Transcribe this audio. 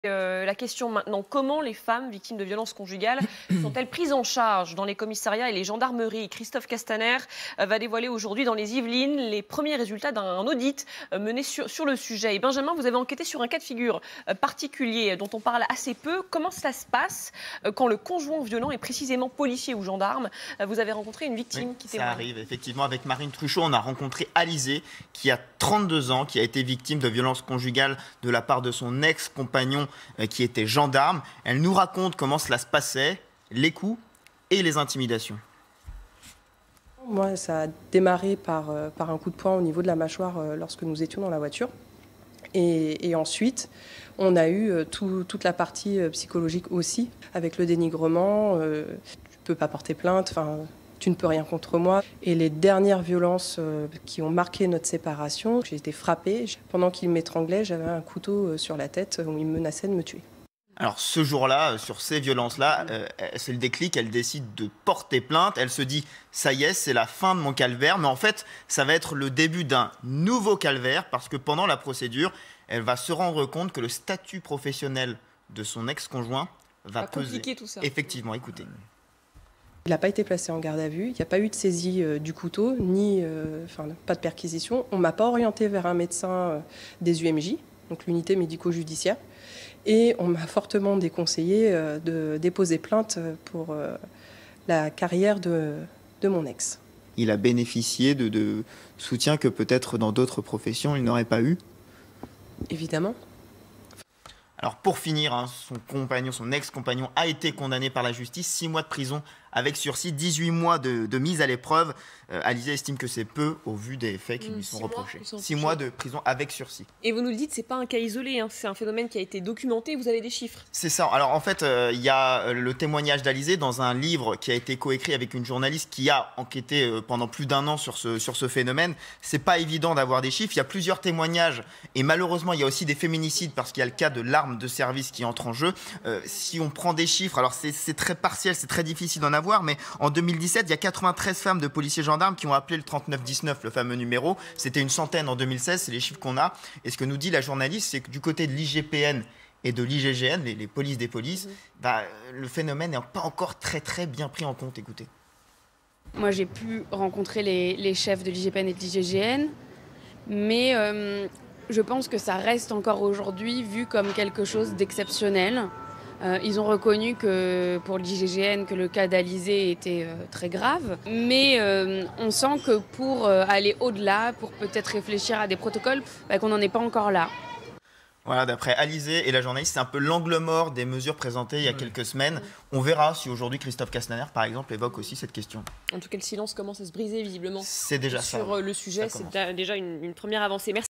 La question maintenant, comment les femmes victimes de violences conjugales sont-elles prises en charge dans les commissariats et les gendarmeries? Christophe Castaner va dévoiler aujourd'hui dans les Yvelines les premiers résultats d'un audit mené sur le sujet. Et Benjamin, vous avez enquêté sur un cas de figure particulier dont on parle assez peu. Comment cela se passe quand le conjoint violent est précisément policier ou gendarme? Vous avez rencontré une victime qui témoigne. Ça arrive, effectivement. Avec Marine Truchot, on a rencontré Alizée, qui a 32 ans, qui a été victime de violences conjugales de la part de son ex-compagnon qui était gendarme. Elle nous raconte comment cela se passait, les coups et les intimidations. Moi, ça a démarré par un coup de poing au niveau de la mâchoire lorsque nous étions dans la voiture. Et ensuite, on a eu toute la partie psychologique aussi, avec le dénigrement. Tu ne peux pas porter plainte, tu ne peux rien contre moi. Et les dernières violences qui ont marqué notre séparation, j'ai été frappée. Pendant qu'il m'étranglait, j'avais un couteau sur la tête où il menaçait de me tuer. Alors ce jour-là, sur ces violences-là, c'est le déclic, elle décide de porter plainte, elle se dit « ça y est, c'est la fin de mon calvaire », mais en fait, ça va être le début d'un nouveau calvaire, parce que pendant la procédure, elle va se rendre compte que le statut professionnel de son ex-conjoint va peser. Compliquer tout ça. Effectivement, écoutez. Il n'a pas été placé en garde à vue, il n'y a pas eu de saisie du couteau, ni pas de perquisition. On ne m'a pas orienté vers un médecin des UMJ, donc l'unité médico-judiciaire. Et on m'a fortement déconseillé de déposer plainte pour la carrière de mon ex. Il a bénéficié de soutien que peut-être dans d'autres professions il n'aurait pas eu. Évidemment. Alors pour finir, son ex-compagnon a été condamné par la justice, 6 mois de prison avec sursis, 18 mois de mise à l'épreuve. Alizée estime que c'est peu au vu des faits qui lui sont reprochés. 6 mois de prison avec sursis. Et vous nous le dites, c'est pas un cas isolé, c'est un phénomène qui a été documenté, vous avez des chiffres. C'est ça. Alors en fait, il y a le témoignage d'Alizée dans un livre qui a été coécrit avec une journaliste qui a enquêté pendant plus d'1 an sur ce phénomène. C'est pas évident d'avoir des chiffres. Il y a plusieurs témoignages et malheureusement, il y a aussi des féminicides parce qu'il y a le cas de l'arme de service qui entre en jeu. Si on prend des chiffres, alors c'est très partiel, c'est très difficile d'en avoir, mais en 2017, il y a 93 femmes de policiers gendarmes qui ont appelé le 3919, le fameux numéro. C'était une centaine en 2016, c'est les chiffres qu'on a. Et ce que nous dit la journaliste, c'est que du côté de l'IGPN et de l'IGGN, les polices des polices, le phénomène n'est pas encore très bien pris en compte. Écoutez. Moi, j'ai pu rencontrer les chefs de l'IGPN et de l'IGGN, mais je pense que ça reste encore aujourd'hui vu comme quelque chose d'exceptionnel. Ils ont reconnu que pour l'IGGN que le cas d'Alizée était très grave, mais on sent que pour aller au-delà, pour peut-être réfléchir à des protocoles, qu'on n'en est pas encore là. Voilà, d'après Alizée et la journaliste, c'est un peu l'angle mort des mesures présentées il y a quelques semaines. On verra si aujourd'hui Christophe Castaner, par exemple, évoque aussi cette question. En tout cas, le silence commence à se briser visiblement. C'est déjà ça. Sur le sujet, c'est déjà une première avancée. Merci.